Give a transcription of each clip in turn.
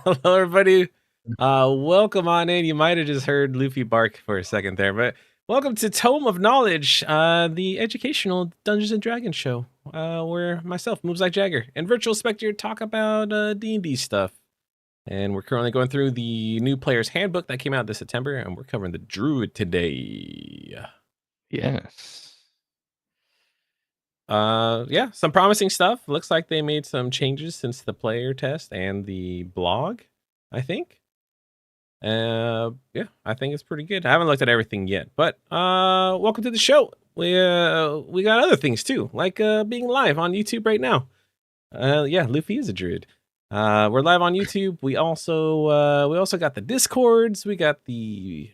Hello, everybody. Welcome on in. You might have just heard Luffy bark for a second there, but welcome to Tome of Knowledge, the educational Dungeons and Dragons show, where myself, Moves Like Jagger, and Virtual Spectre talk about D&D stuff. And we're currently going through the new player's handbook that came out this September, and we're covering the Druid today. Yes. Yeah, some promising stuff. Looks like they made some changes since the player test and the blog, I think. Yeah, I think it's pretty good. I haven't looked at everything yet, but welcome to the show. We got other things too, like being live on YouTube right now. Yeah, Luffy is a druid. We're live on YouTube. We also got the Discords, we got the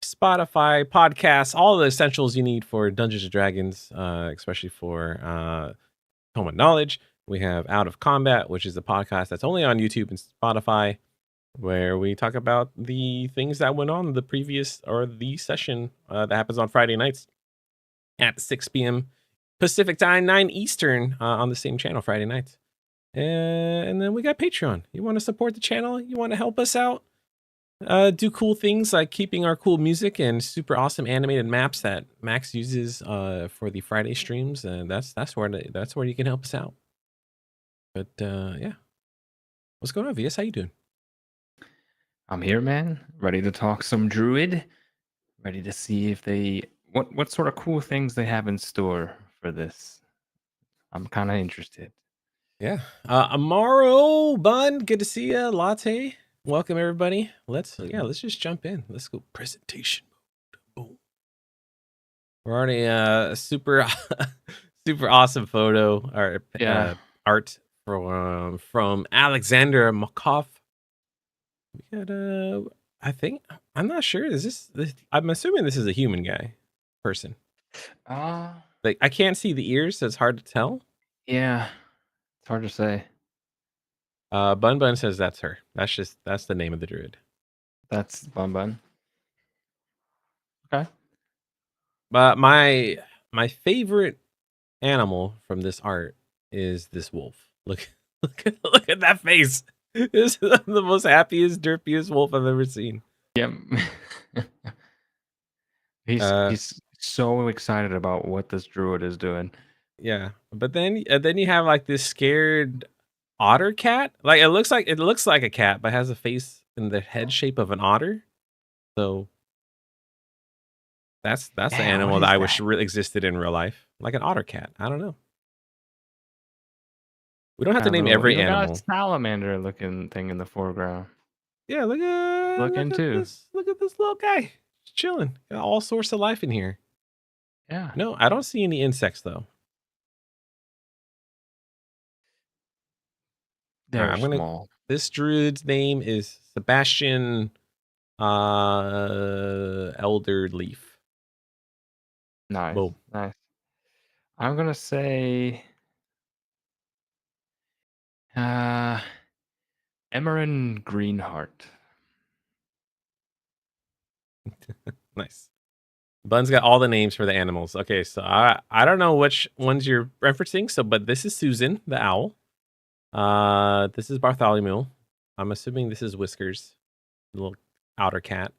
Spotify podcasts, all the essentials you need for Dungeons and Dragons, especially for Tome of Knowledge. We have Out of Combat, which is a podcast that's only on YouTube and Spotify, where we talk about the things that went on the previous or the session that happens on Friday nights at 6 p.m. Pacific time, 9 Eastern on the same channel Friday nights. And then we got Patreon. You want to support the channel? You want to help us out? Do cool things like keeping our cool music and super awesome animated maps that Max uses for the Friday streams. And that's where you can help us out. But yeah, what's going on, VS? How you doing? I'm here, man. Ready to talk some Druid. Ready to see if they what sort of cool things they have in store for this. I'm kind of interested. Yeah. Amaro, Bun, good to see you. Latte, welcome everybody. Let's just jump in. Let's go presentation mode. Boom. We're already super super awesome photo or art from Alexander Makov. We got I'm not sure. Is this I'm assuming this is a human guy person. Like I can't see the ears, so it's hard to tell. Yeah. It's hard to say. Bun Bun says that's her. That's the name of the druid. That's Bun Bun. Okay. But my favorite animal from this art is this wolf. Look at that face. This is the most happiest, derpiest wolf I've ever seen. Yep. He's so excited about what this druid is doing. Yeah, but then you have like this scared otter cat. Like it looks like a cat, but has a face in the head shape of an otter. So that's an animal that I wish really existed in real life, like an otter cat. I don't know. We don't have to name every animal. Got a salamander looking thing in the foreground. Yeah, look at this little guy. He's chilling. Got all sorts of life in here. Yeah. No, I don't see any insects though. They're small. This druid's name is Sebastian Elder Leaf. Nice. Boom. Nice. I'm gonna say Emerin Greenheart. Nice. Bun's got all the names for the animals. Okay, so I don't know which ones you're referencing. So, but this is Susan, the owl. This is Bartholomew. I'm assuming this is Whiskers, the little outer cat.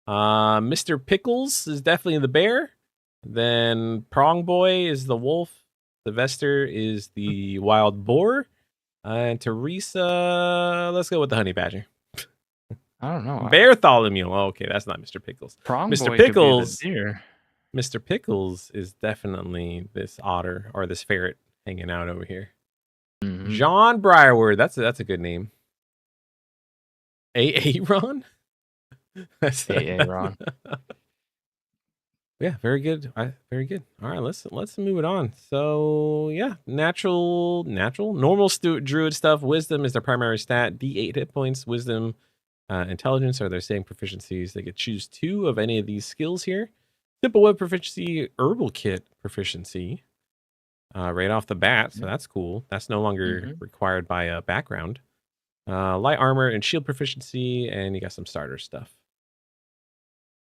Mr. Pickles is definitely the bear. Then Prong Boy is the wolf. Sylvester is the wild boar. And Teresa, let's go with the honey badger. I don't know. Bartholomew. Oh, okay, that's not Mr. Pickles. Prong Mr. Boy Pickles. Could be the deer. Mr. Pickles is definitely this otter or this ferret hanging out over here. Mm-hmm. John Briarwood. That's a good name. Aaron. That's Aaron. Yeah, very good. Very good. All right, let's move it on. So yeah, normal druid stuff. Wisdom is their primary stat. D8 hit points. Wisdom, intelligence are their saving proficiencies. They could choose 2 of any of these skills here. Simple web proficiency, herbal kit proficiency, right off the bat. So that's cool. That's no longer required by a background. Light armor and shield proficiency, and you got some starter stuff.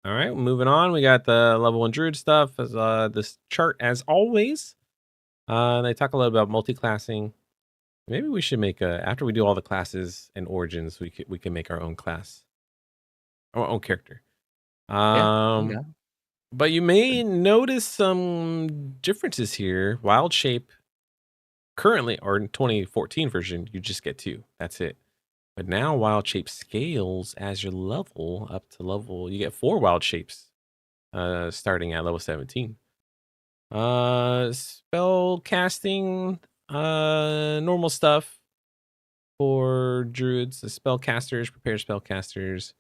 All right, moving on. We got the level 1 druid stuff as this chart as always. They talk a little about multi-classing. Maybe we should make a after we do all the classes and origins, we can make our own class, our own character. Yeah, I'm Um, down. but you may notice some differences here. Wild shape currently, or in 2014 version, you just get 2. That's it. But now wild shape scales as your level up to level. You get 4 wild shapes, starting at level 17. Spell casting, normal stuff for druids, the spellcasters, prepare spellcasters.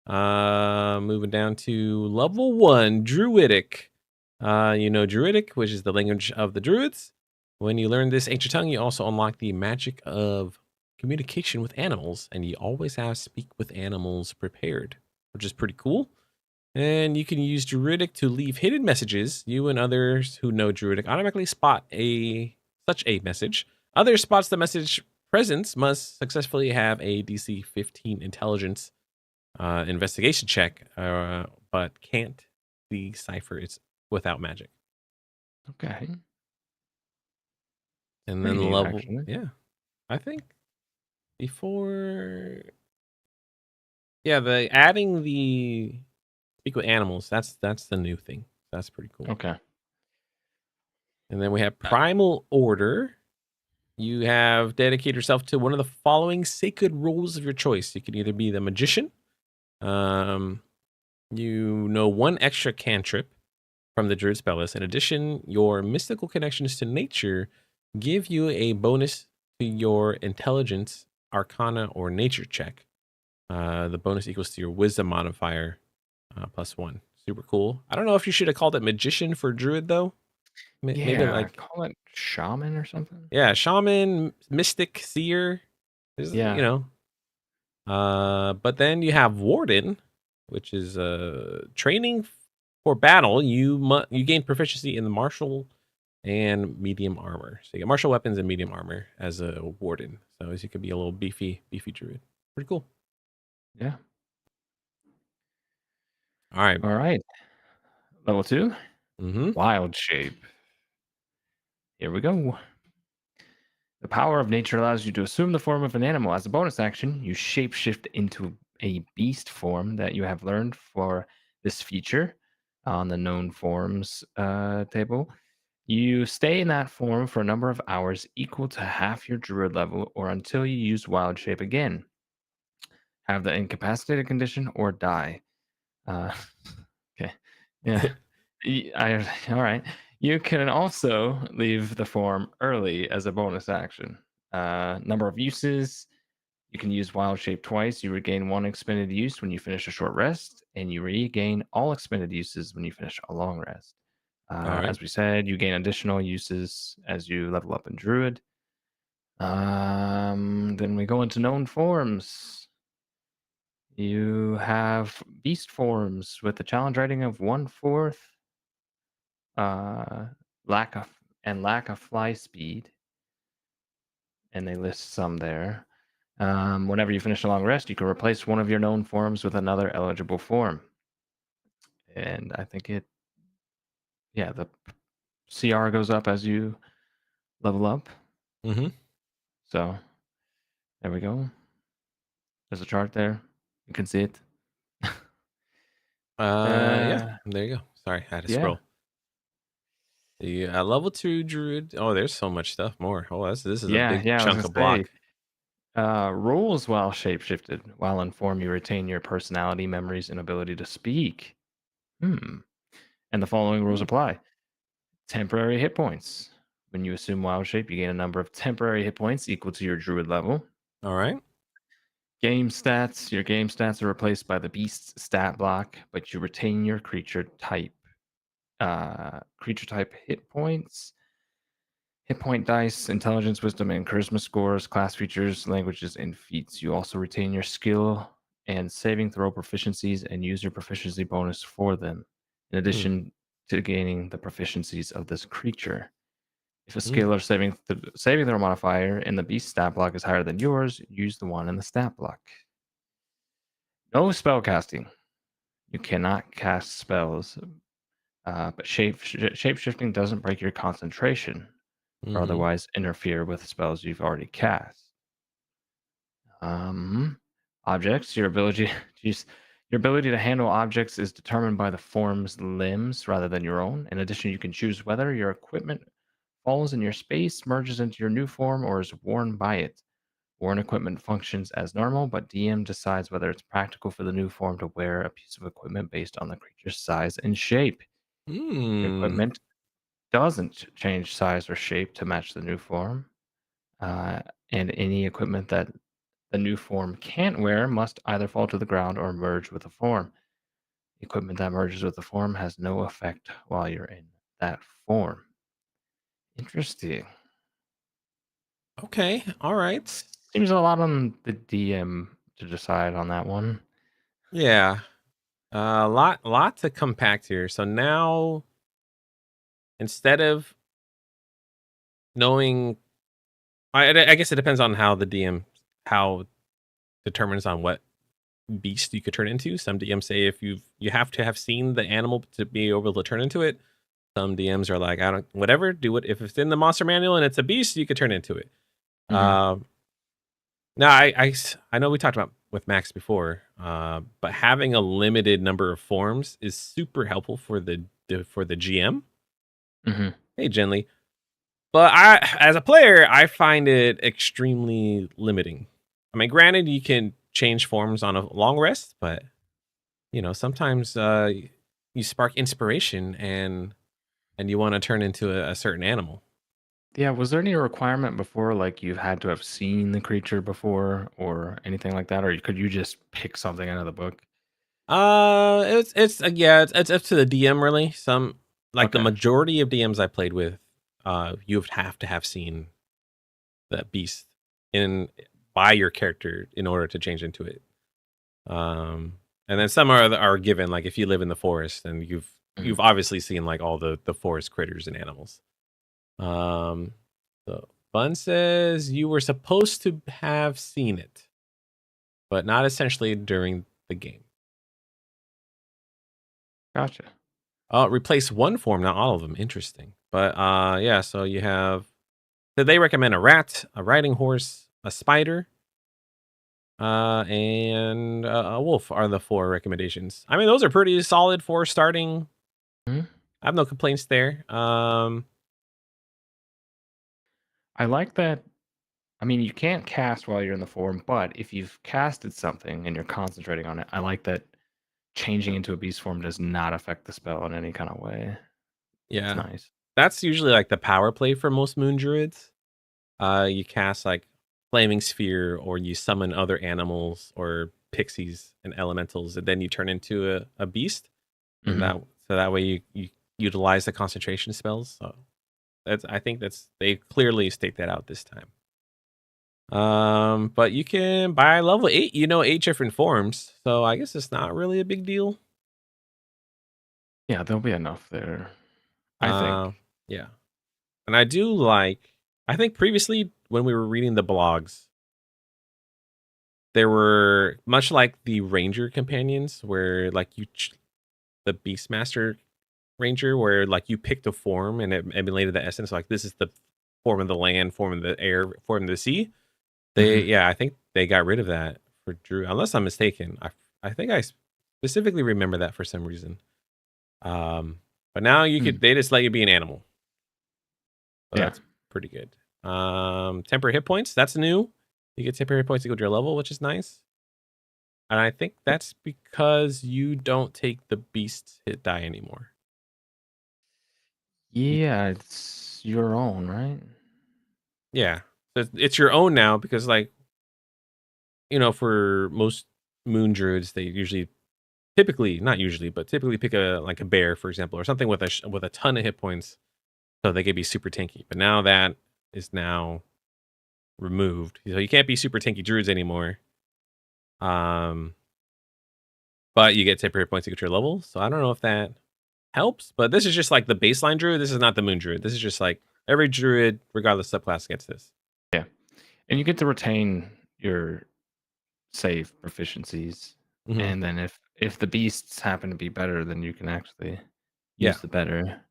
Moving down to level 1, druidic. You know druidic, which is the language of the druids. When you learn this ancient tongue, you also unlock the magic of communication with animals, and you always have speak with animals prepared, which is pretty cool. And you can use Druidic to leave hidden messages. You and others who know Druidic automatically spot such a message. Other spots the message presence must successfully have a DC 15 intelligence investigation check, but can't decipher it without magic. Okay. And Pretty then neat, level, actually. yeah, I think before, yeah, the adding the speak with animals. That's the new thing. That's pretty cool. Okay. And then we have Primal Order. You have dedicate yourself to one of the following sacred roles of your choice. You can either be the magician, you know 1 extra cantrip from the druid spell list. In addition, your mystical connections to nature give you a bonus to your intelligence, arcana, or nature check. The bonus equals to your wisdom modifier, +1. Super cool. I don't know if you should have called it magician for druid though. Maybe Yeah, like, call it shaman or something. yeah, shaman, mystic, seer. There's, Yeah. but then you have warden, which is training for battle. You gain proficiency in the martial and medium armor. So you get martial weapons and medium armor as a warden. So as you could be a little beefy druid. Pretty cool. Yeah. All right. All right. Level 2, Mm-hmm. wild shape. Here we go. The power of nature allows you to assume the form of an animal. As a bonus action, you shapeshift into a beast form that you have learned for this feature on the known forms table. You stay in that form for a number of hours equal to half your druid level or until you use wild shape again, have the incapacitated condition, or die. Uh, okay. Yeah. All right. You can also leave the form early as a bonus action. Number of uses. You can use wild shape twice. You regain 1 expended use when you finish a short rest, and you regain all expended uses when you finish a long rest. All right. As we said, you gain additional uses as you level up in Druid. Then we go into known forms. You have beast forms with the challenge rating of 1/4, uh, lack of fly speed, and they list some there. Whenever you finish a long rest, you can replace one of your known forms with another eligible form. And I think the CR goes up as you level up. Mm-hmm. So there we go. There's a chart there. You can see it. Yeah. uh, There you go. Sorry, I had to yeah, scroll. The level 2 druid. Oh, there's so much stuff more. Oh, this is a big yeah. I was chunk gonna of say, block. rules while shapeshifted. While in form, you retain your personality, memories, and ability to speak. And the following rules Hmm. apply. Temporary hit points. When you assume wild shape, you gain a number of temporary hit points equal to your druid level. All right. Game stats. Your game stats are replaced by the beast's stat block, but you retain your creature type. Creature type hit points, hit point dice, intelligence, wisdom, and charisma scores, class features, languages, and feats. You also retain your skill and saving throw proficiencies and use your proficiency bonus for them, in Hmm. addition to gaining the proficiencies of this creature. If a Hmm. skill or saving throw modifier in the beast stat block is higher than yours, use the one in the stat block. No spell casting. You cannot cast spells, but shape shifting doesn't break your concentration. or Hmm. otherwise interfere with spells you've already cast. Um, Objects, your ability geez, your ability to handle objects is determined by the form's limbs rather than your own. In addition, you can choose whether your equipment falls in your space, merges into your new form, or is worn by it. Worn equipment functions as normal, but DM decides whether it's practical for the new form to wear a piece of equipment based on the creature's size and shape. If Hmm. equipment doesn't change size or shape to match the new form, uh, and any equipment that the new form can't wear must either fall to the ground or merge with the form. Equipment that merges with the form has no effect while you're in that form. Interesting. Okay. All right. Seems a lot on the DM to decide on that one. Yeah. A lot to compact here. So now instead of knowing, I guess it depends on how the DM how determines on what beast you could turn into. Some DMs say if you have to have seen the animal to be able to turn into it. Some DMs are like, I don't, whatever, do it. If it's in the monster manual and it's a beast, you could turn into it. Hmm. Um, now I know we talked about with Max before, but having a limited number of forms is super helpful for the GM. Hmm. Hey, Genly. But as a player, I find it extremely limiting. I mean, granted, you can change forms on a long rest, but sometimes you spark inspiration and you want to turn into a certain animal. Yeah, was there any requirement before, like you had to have seen the creature before or anything like that? Or could you just pick something out of the book? It's yeah, it's up to the DM really. Some like the Okay. majority of DMs I played with, you would have to have seen that beast in by your character in order to change into it. And then some are given like if you live in the forest and Mhm. you've obviously seen like all the forest critters and animals. Um, so Bun says you were supposed to have seen it, but not essentially during the game. Gotcha. Replace one form, not all of them. Interesting. But yeah, so you have did they recommend a rat, a riding horse, a spider, and a wolf are the four recommendations. I mean, those are pretty solid for starting. Mhm. I have no complaints there. I like that. I mean, you can't cast while you're in the form, but if you've casted something and you're concentrating on it, I like that changing into a beast form does not affect the spell in any kind of way. It's Yeah. nice. That's usually like the power play for most moon druids. You cast like flaming sphere or you summon other animals or pixies and elementals, and then you turn into a beast. And Hmm. that way you utilize the concentration spells. So I think that's they clearly state that out this time. But you can by level 8, 8 different forms. So I guess it's not really a big deal. Yeah, there'll be enough there, I Uh think. yeah. And I think previously when we were reading the blogs, there were much like the ranger companions where like the beastmaster ranger where like you picked a form and it emulated the essence like this is the form of the land, form of the air, form of the sea. Hmm. I think they got rid of that for Drew, unless I'm mistaken. I think I specifically remember that for some reason. Um, but now they just let you be an animal, so Yeah. that's pretty good. Temporary hit points, that's new. You get temporary hit points to go to your level, which is nice. And I think that's because you don't take the beast hit die anymore. You, Yeah, it's your own, right? yeah, it's your own now because for most moon druids, they usually typically not usually but typically pick a bear for example or something with with a ton of hit points so they could be super tanky, but now that is now removed, so you can't be super tanky druids anymore. um but you get temporary hit points to get your level, so I don't know if that helps, but this is just like the baseline druid. This is not the moon druid. This is just like every druid regardless subclass gets this. Yeah. And you get to retain your save proficiencies. Hmm. And then if the beasts happen to be better, then you can actually Yeah. use the better.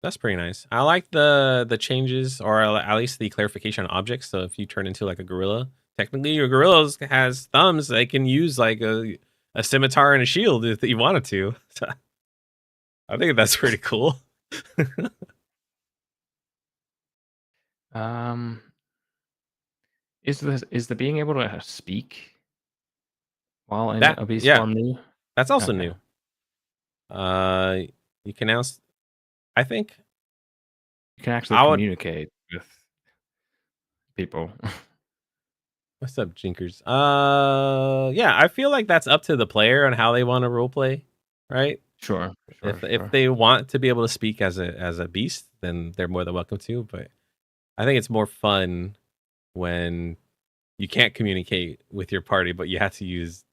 That's pretty nice. I like the changes, or at least the clarification on objects. So if you turn into like a gorilla, technically your gorillas has thumbs. They can use like a scimitar and a shield if you wanted to. So I think that's pretty cool. Um, is the being able to speak while in That a beast yeah, form new? that's also Okay, new. Uh, you can now. I think you can actually I would. communicate with people. What's up, Jinkers? Yeah, I feel like that's up to the player on how they want to role play, right? Sure, If sure, if sure. they want to be able to speak as a beast, then they're more than welcome to. But I think it's more fun when you can't communicate with your party, but you have to use,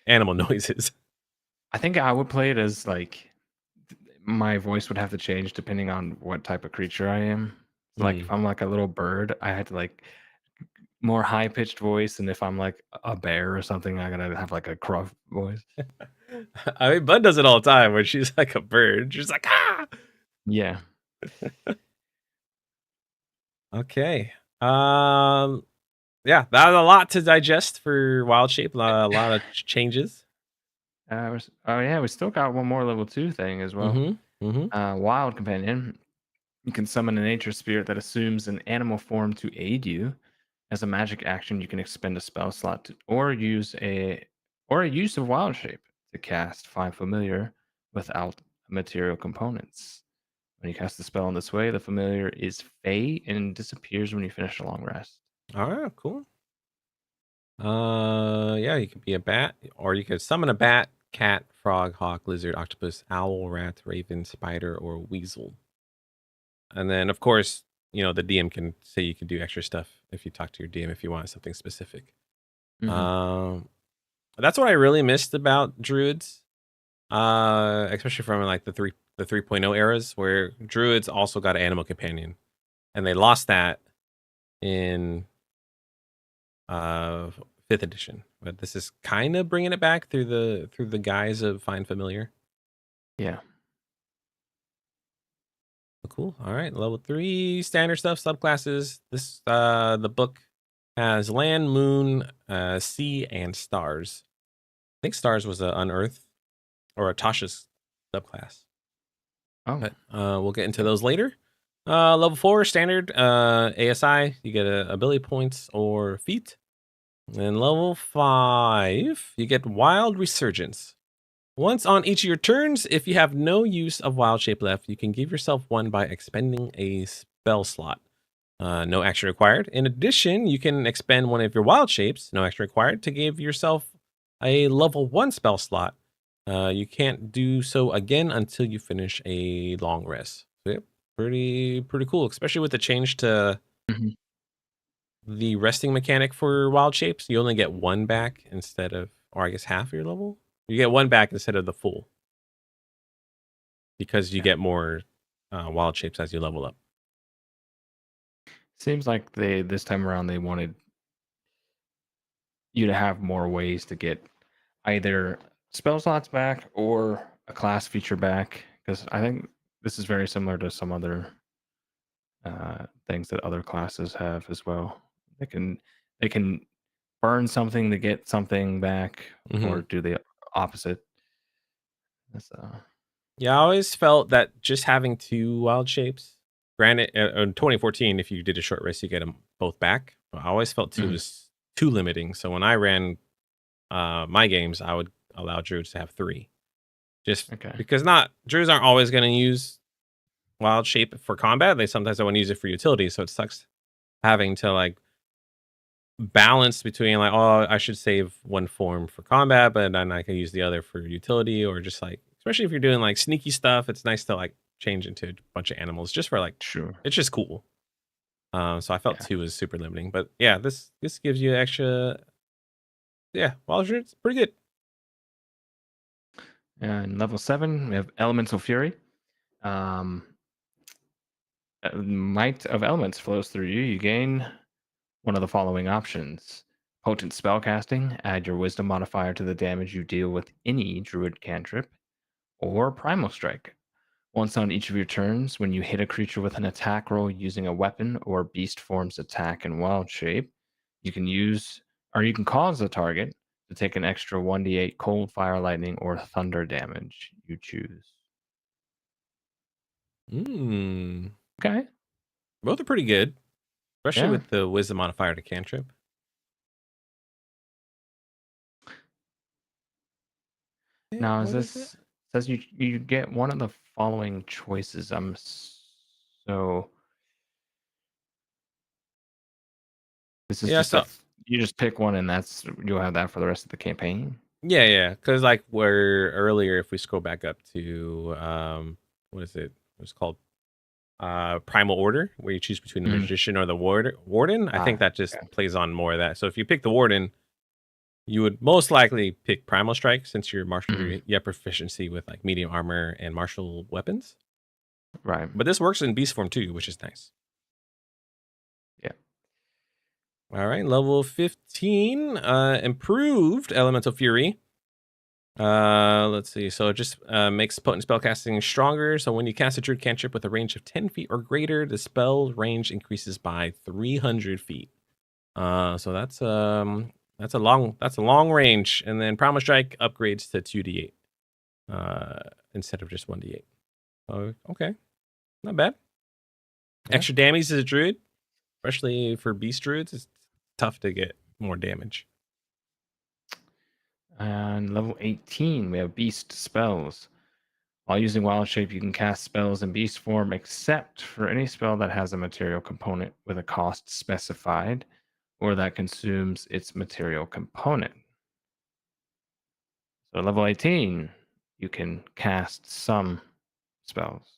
animal noises. I think I would play it as like my voice would have to change depending on what type of creature I am. So, like if Mm. I'm like a little bird, I had to like more high pitched voice, and if I'm like a bear or something, I gotta have like a gruff voice. I mean, Bud does it all the time when she's like a bird. She's like, ah. Yeah. Okay. Um. Yeah, that was a lot to digest for Wild Shape. A lot of changes. Oh yeah, we still got one more level 2 thing as well. Mm-hmm. Mm-hmm. Wild companion. You can summon a nature spirit that assumes an animal form to aid you. As a magic action, you can expend a spell slot or a use of wild shape to cast find familiar without material components. When you cast the spell in this way, the familiar is fey and disappears when you finish a long rest. All right, cool. Yeah, you could be a bat, or you could summon a bat, cat, frog, hawk, lizard, octopus, owl, rat, raven, spider, or weasel. And then, of course, the DM can say you can do extra stuff if you talk to your DM if you want something specific. Hmm. Um, that's what I really missed about druids, especially from like the 3.0 eras, where druids also got an animal companion, and they lost that in uh fifth edition, but this is kind of bringing it back through the guise of find familiar. Yeah. Cool. All right, level 3 standard stuff, subclasses. This the book has land, moon, sea, and stars. I think stars was a unearthed or a Tasha's subclass, Oh, but we'll get into okay. those later. Level 4 standard ASI, you get ability points or feat. And level 5, you get wild resurgence. Once on each of your turns, if you have no use of wild shape left, you can give yourself one by expending a spell slot. No action required. In addition, you can expend one of your wild shapes, no action required, to give yourself a level 1 spell slot. You can't do so again until you finish a long rest. So, yeah, pretty cool, especially with the change to Mhm. the resting mechanic for wild shapes. You only get one back instead of, or I guess half your level. You get one back instead of the full, because you Yeah. get more wild shapes as you level up. Seems like they this time around they wanted you to have more ways to get either spell slots back or a class feature back, because I think this is very similar to some other things that other classes have as well. They can burn something to get something back, Hmm. or do the opposite. That's, Yeah, I always felt that just having two wild shapes, granted, in 2014, if you did a short rest, you get them both back. But I always felt two mhm. was too limiting. So when I ran my games, I would allow druids to have three, just Okay, because not druids aren't always going to use wild shape for combat. They sometimes want to use it for utility. So it sucks having to like balance between like, oh, I should save one form for combat, but then I can use the other for utility, or just like, especially if you're doing like sneaky stuff, it's nice to like change into a bunch of animals just for like, sure. it's just cool. So I felt Yeah. two was super limiting, but yeah, this gives you extra. Yeah, wild shirts pretty good. And level 7, we have Elemental Fury. Um, Might of Elements flows through you. You gain one of the following options: potent spellcasting, add your wisdom modifier to the damage you deal with any druid cantrip, or primal strike. Once on each of your turns, when you hit a creature with an attack roll using a weapon or beast form's attack in wild shape, you can use or you can cause the target to take an extra 1d8 cold, fire, lightning, or thunder damage you choose. Hmm. Okay. Both are pretty good, especially Yeah. with the wisdom modifier to cantrip. Yeah, Now, is what is it? this says you get one of the following choices. So this is Yeah, just so you just pick one and you'll have that for the rest of the campaign. yeah, because like where earlier, if we scroll back up to what is it? It's called primal order, where you choose between the Mhm. magician or the warden. I think Ah, that just okay. plays on more of that. So if you pick the warden, you would most likely pick primal strike since you're martial. Mhm. You have proficiency with like medium armor and martial weapons. Right. But this works in beast form too, which is nice. Yeah. All right, level 15, improved elemental fury. Let's see. So it just makes potent spellcasting stronger. So when you cast a druid cantrip with a range of 10 feet or greater, the spell range increases by 300 feet. So that's a long range. And then Primal Strike upgrades to 2d8 instead of just 1d8. Oh, okay, not bad. Yeah. Extra damage as a druid, especially for beast druids, it's tough to get more damage. And level 18, we have beast spells. While using wild shape, you can cast spells in beast form except for any spell that has a material component with a cost specified or that consumes its material component. So at level 18, you can cast some spells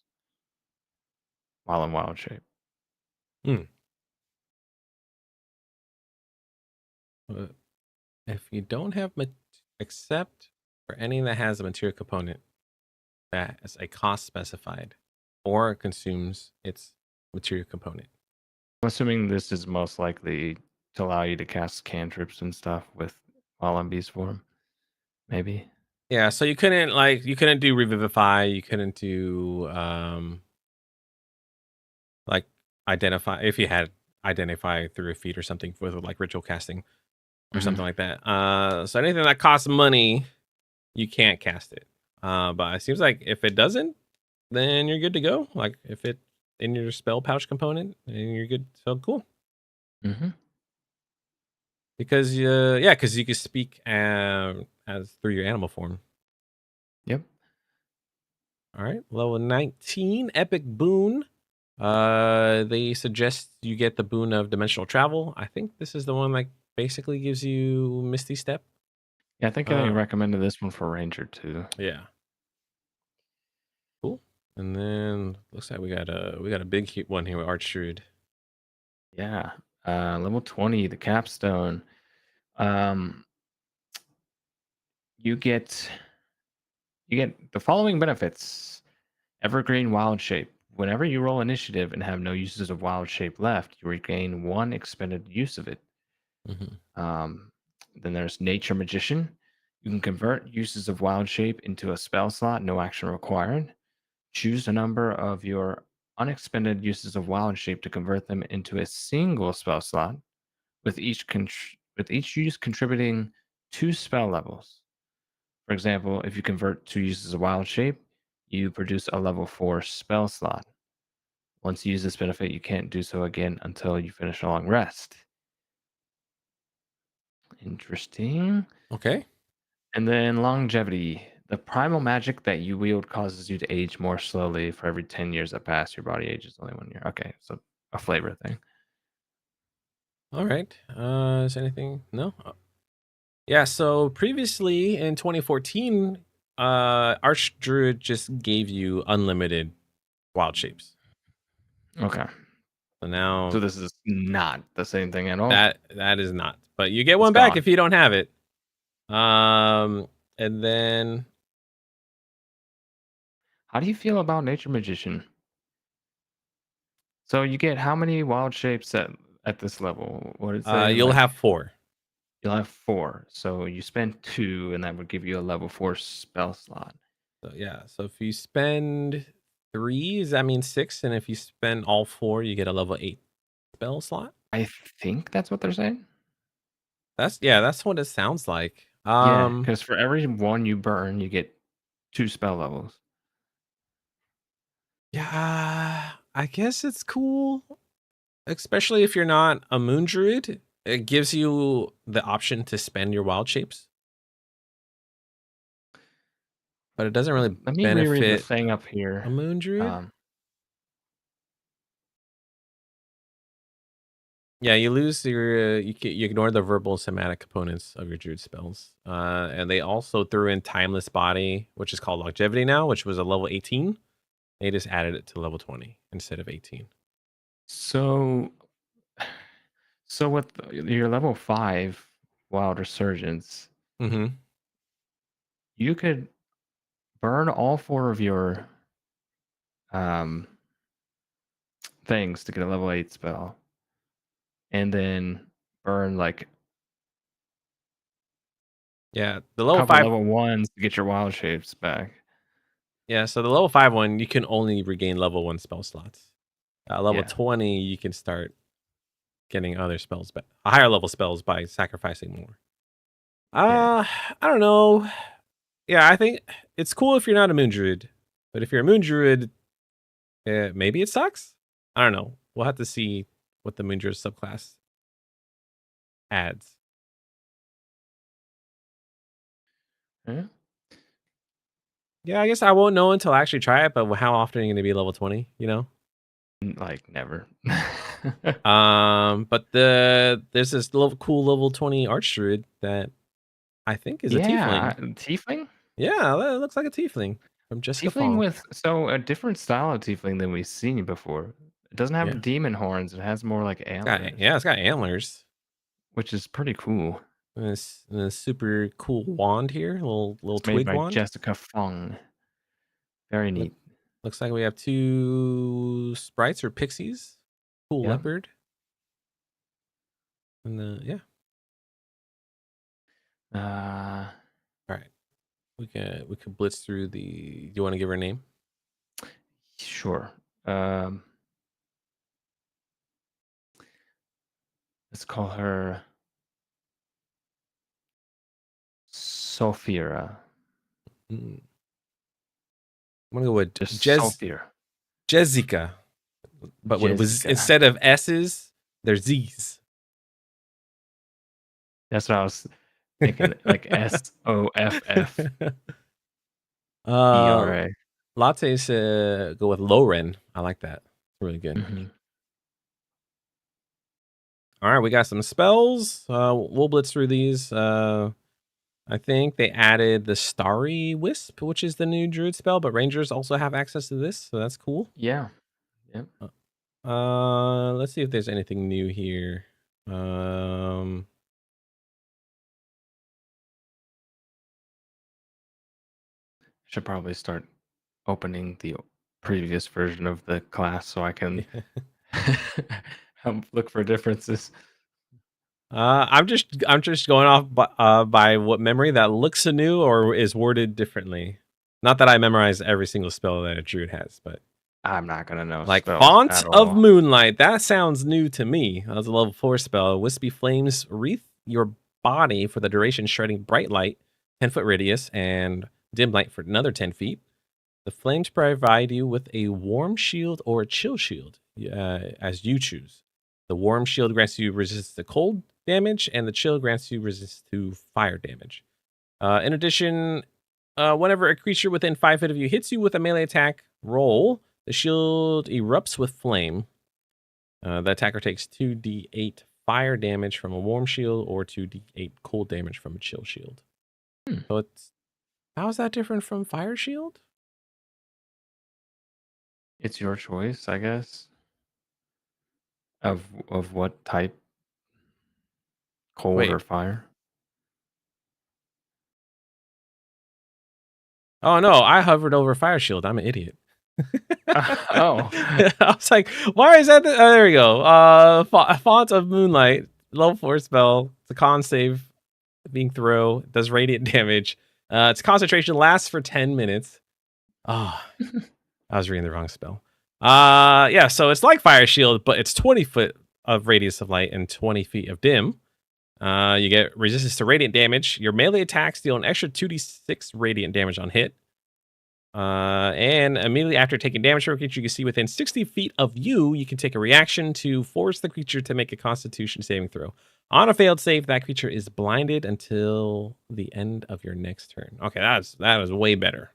while in wild shape. Hmm. But if you don't have except for any that has a material component that is a cost specified or consumes its material component. I'm assuming this is most likely to allow you to cast cantrips and stuff with while in beast form. Maybe. Yeah, so you couldn't do revivify, you couldn't do like identify if you had identify through a feat or something with like ritual casting or Hmm. something like that. So anything that costs money, you can't cast it. But it seems like if it doesn't, then you're good to go. Like if it in your spell pouch component, and you're good. So cool. Hmm. Because yeah, because you can speak as through your animal form. Yep. All right, level 19, epic boon. They suggest you get the boon of dimensional travel. I think this is the one that basically gives you Misty Step. Yeah, I think I Uh, recommended this one for Ranger too. yeah, cool. And then looks like we got a big one here with Arch Druid. Yeah. Level 20, the capstone. Um, you get the following benefits. Evergreen wild shape. Whenever you roll initiative and have no uses of wild shape left, you regain one expended use of it. Hmm. Um, then there's nature magician. You can convert uses of wild shape into a spell slot, no action required. Choose a number of your unexpended uses of wild shape to convert them into a single spell slot, with with each use contributing 2 spell levels. For example, if you convert 2 uses of wild shape, you produce a level 4 spell slot. Once you use this benefit, you can't do so again until you finish a long rest. Interesting. Okay. And then longevity. The primal magic that you wield causes you to age more slowly. For every 10 years that pass, your body ages only 1 year. Okay, so a flavor thing. All right. Is there anything? No. Yeah. So previously in 2014, Arch Druid just gave you unlimited wild shapes. Okay. So So now this is not the same thing at all. that is not. But you get It's one back gone. if you don't have it. And then How do you feel about Nature Magician? So you get how many wild shapes at this level? What did it say? you'll Like have 4. you'll have 4. So you spend 2, and that would give you a level 4 spell slot. So yeah. So if you spend 3, does that mean 6? And if you spend all 4, you get a level 8 spell slot? I think that's what they're saying. That's what it sounds like. Yeah, because for every one you burn, you get 2 spell levels. Yeah, I guess it's cool, especially if you're not a moon druid. It gives you the option to spend your wild shapes, but it doesn't really Let me reread the benefit thing up a here. moon druid. Um, Yeah, you lose your you ignore the verbal somatic components of your druid spells, and they also threw in timeless body, which is called longevity now, which was a level 18. They just added it to level 20 instead of 18. so, so with your level 5 Wild Resurgence, Mm-hmm. you could burn all 4 of your um things to get a level 8 spell, and then burn like Yeah, the a level couple 5. level 1s to get your wild shapes back. Yeah, so the level 5 one, you can only regain level 1 spell slots. Level Yeah. 20, you can start getting other spells, but higher level spells by sacrificing more. Yeah. I don't know. Yeah, I think it's cool if you're not a moon druid, but if you're a moon druid, maybe it sucks. I don't know. We'll have to see what the moon druid subclass adds. Yeah. Yeah, I guess I won't know until I actually try it. But how often are you going to be level 20? You know. Like never. But there's this little cool level 20 arch druid that I think is a Yeah, tiefling. tiefling? Yeah, that looks like a tiefling from Jessica Tiefling Fong. with a different style of tiefling than we've seen before. It doesn't have Yeah, demon horns, it has more like antlers, it's got antlers. which is pretty cool. And this super cool wand here, little It's made twig by wand. Jessica Fong. Very Look, neat. looks like we have 2 sprites or pixies. Cool Yeah. leopard. And yeah. Uh, All right. We can blitz through the. Do you want to give her a name? sure. Let's call her Sophia. Mm. I'm gonna go with Just Sophia. Jessica, but when it was Jessica. instead of S's, there's Z's. That's what I was thinking, like SOFF uh, ERA. Lattes go with Lauren. I like that. Really good. Mhm. All right, we got some spells. We'll blitz through these. I think they added the Starry Wisp, which is the new Druid spell, but Rangers also have access to this, so that's cool. Yeah. Yep. Let's see if there's anything new here. Should probably start opening the previous version of the class so I can look for differences. I'm just going off by what memory that looks new or is worded differently. Not that I memorize every single spell that a druid has, but I'm not gonna know like spells Font at of all. Moonlight, that sounds new to me. That was a level 4 spell. Wispy flames wreath your body for the duration, shredding bright light, 10-foot radius, and dim light for another 10 feet. The flames provide you with a warm shield or a chill shield, as you choose. The warm shield grants you resistance to cold damage, and the chill grants you resistance to fire damage. In addition, whenever a creature within 5 feet of you hits you with a melee attack roll, the shield erupts with flame. The attacker takes 2d8 fire damage from a warm shield or 2d8 cold damage from a chill shield. So how is that different from fire shield? It's your choice, I guess. Of what type? Cold Wait. or fire? Oh no, I hovered over fire shield. I'm an idiot. Oh. I was like, why is that? There we go. Font of Moonlight, level 4 spell. It's a con save, being throw. It does radiant damage. Its concentration lasts for 10 minutes. Oh, I was reading the wrong spell. Yeah, so it's like Fire Shield, but it's 20 foot of radius of light and 20 feet of dim. You get resistance to radiant damage. Your melee attacks deal an extra 2d6 radiant damage on hit. And immediately after taking damage from a creature you can see within 60 feet of you, you can take a reaction to force the creature to make a Constitution saving throw. On a failed save, that creature is blinded until the end of your next turn. Okay, that was way better.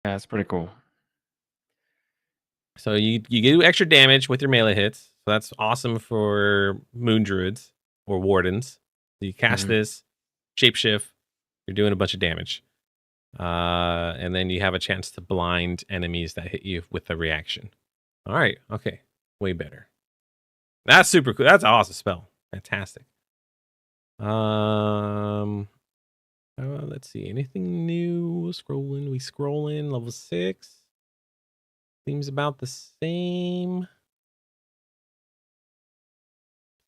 Yeah, that's pretty cool. So you do extra damage with your melee hits. So that's awesome for Moon Druids or Wardens. So you cast this, shapeshift, you're doing a bunch of damage. And then you have a chance to blind enemies that hit you with a reaction. All right, okay, way better. That's super cool. That's an awesome spell. Fantastic. Let's see. Anything new? We scrolling. Level 6. Seems about the same.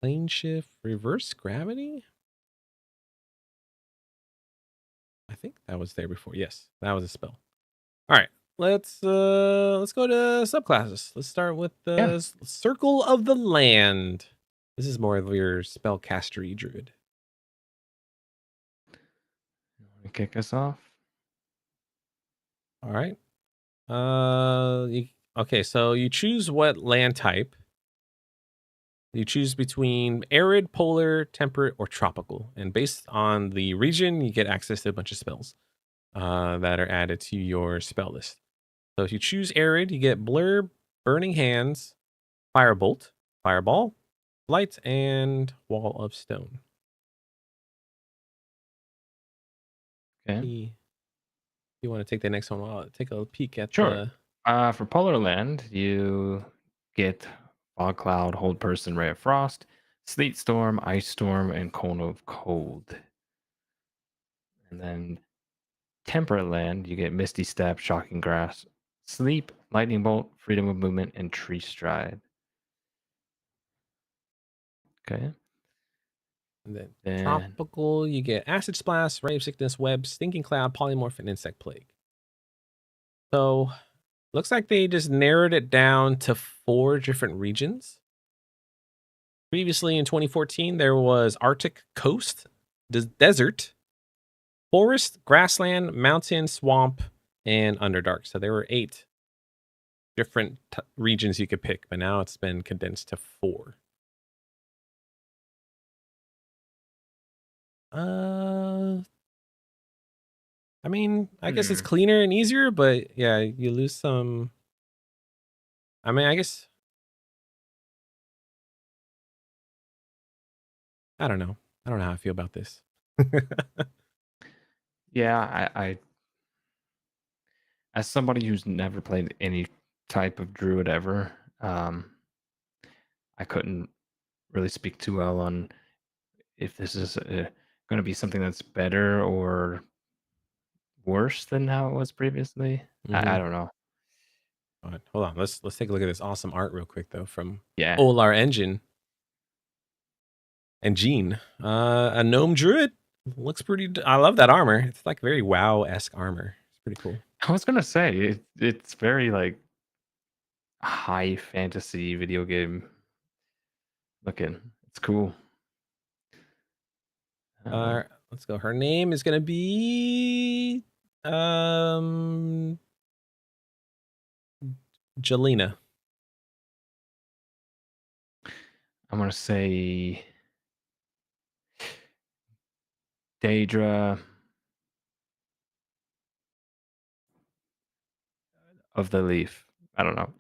Plane shift, reverse gravity. I think that was there before. Yes, that was a spell. All right, let's go to subclasses. Let's start with the Circle of the Land. This is more of your spellcastery druid. Kick us off. All right. Okay, so you choose what land type. You choose between arid, polar, temperate, or tropical. And based on the region, you get access to a bunch of spells that are added to your spell list. So if you choose arid, you get Blur, Burning Hands, Firebolt, Fireball, Light, and Wall of Stone. Okay. You want to take the next one? I'll take a peek at Sure. For Polar Land, you get Fog Cloud, Hold Person, Ray of Frost, Sleet Storm, Ice Storm, and Cone of Cold. And then Temperate Land, you get Misty Step, Shocking Grass, Sleep, Lightning Bolt, Freedom of Movement, and Tree Stride. Okay. And then tropical, you get Acid Splash, Ray of Sickness, Web, Stinking Cloud, Polymorph, and Insect Plague. So, looks like they just narrowed it down to 4 different regions. Previously in 2014, there was Arctic Coast, Desert, Forest, Grassland, Mountain, Swamp, and Underdark. So there were 8 different regions you could pick, but now it's been condensed to 4. I mean, I guess it's cleaner and easier, but yeah, you lose some. I mean, I guess I don't know. I don't know how I feel about this. Yeah, I as somebody who's never played any type of druid ever, I couldn't really speak too well on if this is going to be something that's better or worse than how it was previously. I don't know. All right, hold on. Let's take a look at this awesome art real quick though from Yeah. Olar Engine and Gene. A gnome druid looks pretty. I love that armor. It's like very WoW-esque armor. It's pretty cool. I was gonna say it's very like high fantasy video game looking. It's cool. Let's go. Her name is gonna be Jelena. I'm gonna say Daedra of the Leaf. I don't know.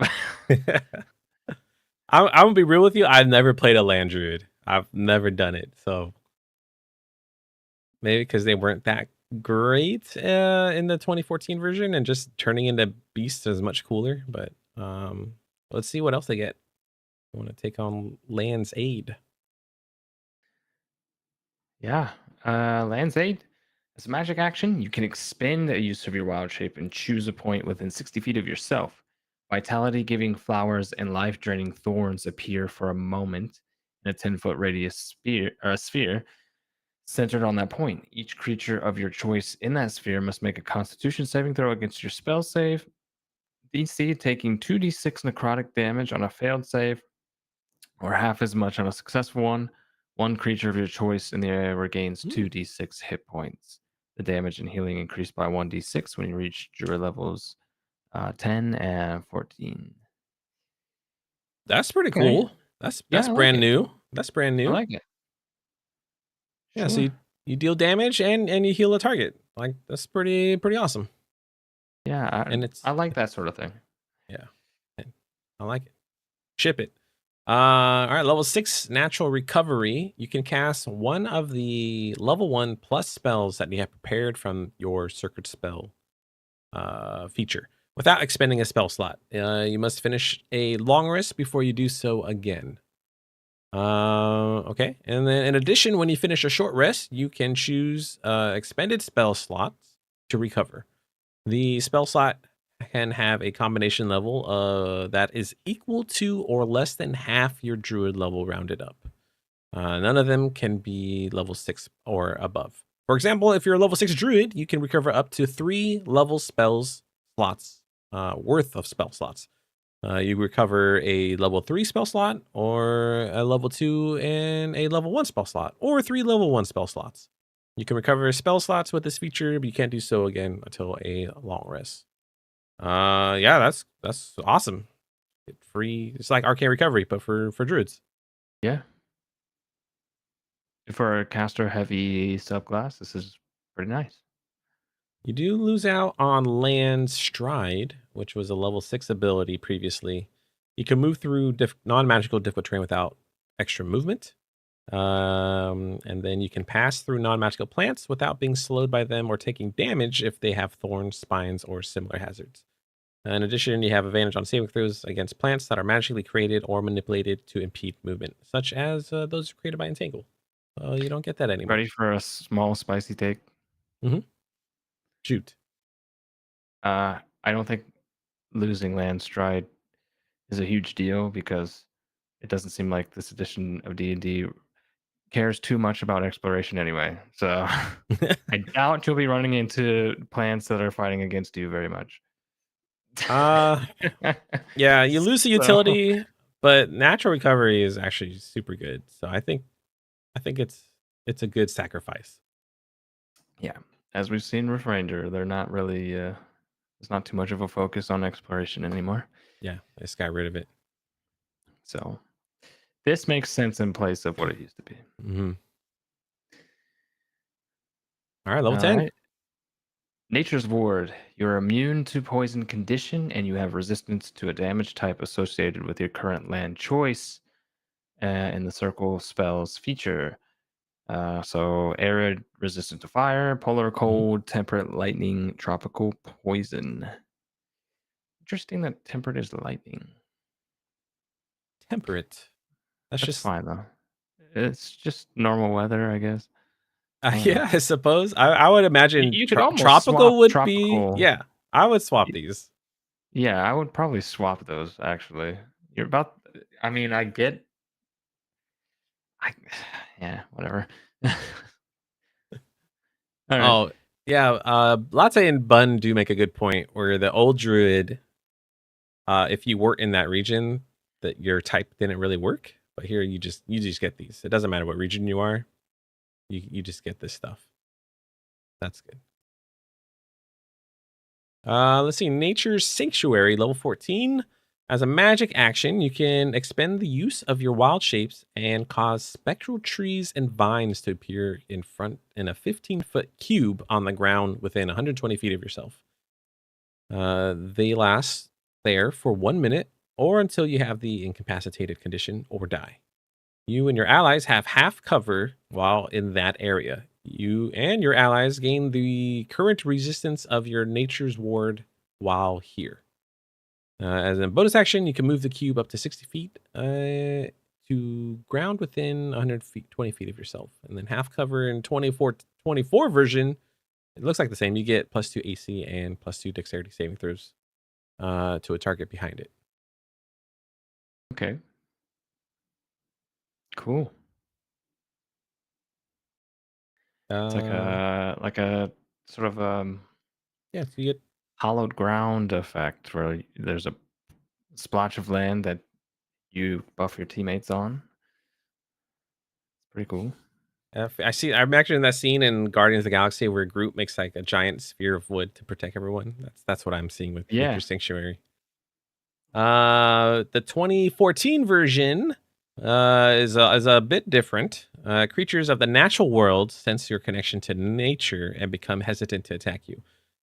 I'm gonna be real with you. I've never played a land druid. I've never done it. So maybe because they weren't that great in the 2014 version, and just turning into beasts is much cooler. But let's see what else they get. I want to take on Land's Aid. Yeah. Land's Aid. As a magic action, you can expend a use of your wild shape and choose a point within 60 feet of yourself. Vitality giving flowers and life draining thorns appear for a moment in a 10-foot radius sphere centered on that point. Each creature of your choice in that sphere must make a constitution saving throw against your spell save. DC taking 2d6 necrotic damage on a failed save, or half as much on a successful one. One creature of your choice in the area regains Hmm, 2d6 hit points. The damage and healing increase by 1d6 when you reach Druid levels 10 and 14. that's pretty Okay. cool. That's Yeah, I like brand it. new. That's brand I new. like it. Yeah, so Sure. you deal damage and you heal a target. Like that's pretty awesome. Yeah, And I like that sort of thing. yeah, I like it. Ship it. All right, level 6 natural recovery. You can cast one of the level 1 plus spells that you have prepared from your sacred spell feature without expending a spell slot. You must finish a long rest before you do so again. Okay. And then in addition, when you finish a short rest, you can choose expended spell slots to recover. The spell slot can have a combination level that is equal to or less than half your druid level rounded up. None of them can be level 6 or above. For example, if you're a level 6 druid, you can recover up to 3 level spells slots worth of spell slots. You recover a level 3 spell slot, or a level 2 and a level 1 spell slot, or 3 level 1 spell slots. You can recover spell slots with this feature, but you can't do so again until a long rest. Yeah, that's awesome. Free. It's like arcane recovery, but for druids. Yeah. For a caster heavy subclass, this is pretty nice. You do lose out on land stride, which was a level 6 ability previously. You can move through non-magical difficult terrain without extra movement. And then you can pass through non-magical plants without being slowed by them or taking damage if they have thorns, spines, or similar hazards. In addition, you have advantage on saving throws against plants that are magically created or manipulated to impede movement, such as those created by Entangle. You don't get that anymore. Ready for a small spicy take? Hmm. Shoot. I don't think losing land stride is a huge deal because it doesn't seem like this edition of D&D cares too much about exploration anyway. So I doubt you'll be running into plants that are fighting against you very much. uh, yeah, you lose the So utility, but natural recovery is actually super good. So I think it's a good sacrifice. yeah, as we've seen with Ranger, they're not really there's not too much of a focus on exploration anymore. Yeah, I just got rid of it. So this makes sense in place of what it used to be. Hmm. All right, level All 10. right. Nature's Ward. You're immune to poison condition and you have resistance to a damage type associated with your current land choice in the circle spells feature. So arid, resistant to fire, polar Mhm. cold, temperate, lightning, tropical poison. Interesting that temperate is lightning. Temperate. That's That's just fine though. It's just normal weather, I guess. I don't know. yeah, I suppose. I would imagine You could almost tropical swap would be tropical. yeah. I would swap these. Yeah, I would probably swap those actually. You're about. I mean, I get. I yeah, whatever. All right. Oh, yeah, Latte and Bun do make a good point where the old druid, if you weren't in that region, that your type didn't really work. But here you just get these. It doesn't matter what region you are. You just get this stuff. That's good. Let's see. Nature's Sanctuary, level 14. As a magic action, you can expend the use of your wild shapes and cause spectral trees and vines to appear in front in a 15-foot cube on the ground within 120 feet of yourself. They last there for 1 minute or until you have the incapacitated condition or die. You and your allies have half cover while in that area. You and your allies gain the current resistance of your nature's ward while here. As a bonus action, you can move the cube up to 60 feet to ground within 100 feet, 20 feet of yourself. And then half cover in 24 version, it looks like the same. You get +2 AC and +2 dexterity saving throws to a target behind it. Okay. Cool. It's Uh, like a sort of yeah, so you get hallowed ground effect where there's a splotch of land that you buff your teammates on. It's pretty cool. I see. I'm imagining that scene in Guardians of the Galaxy where Groot makes like a giant sphere of wood to protect everyone. That's what I'm seeing with Yeah. Nature's Sanctuary. The 2014 version is a bit different. Creatures of the natural world sense your connection to nature and become hesitant to attack you.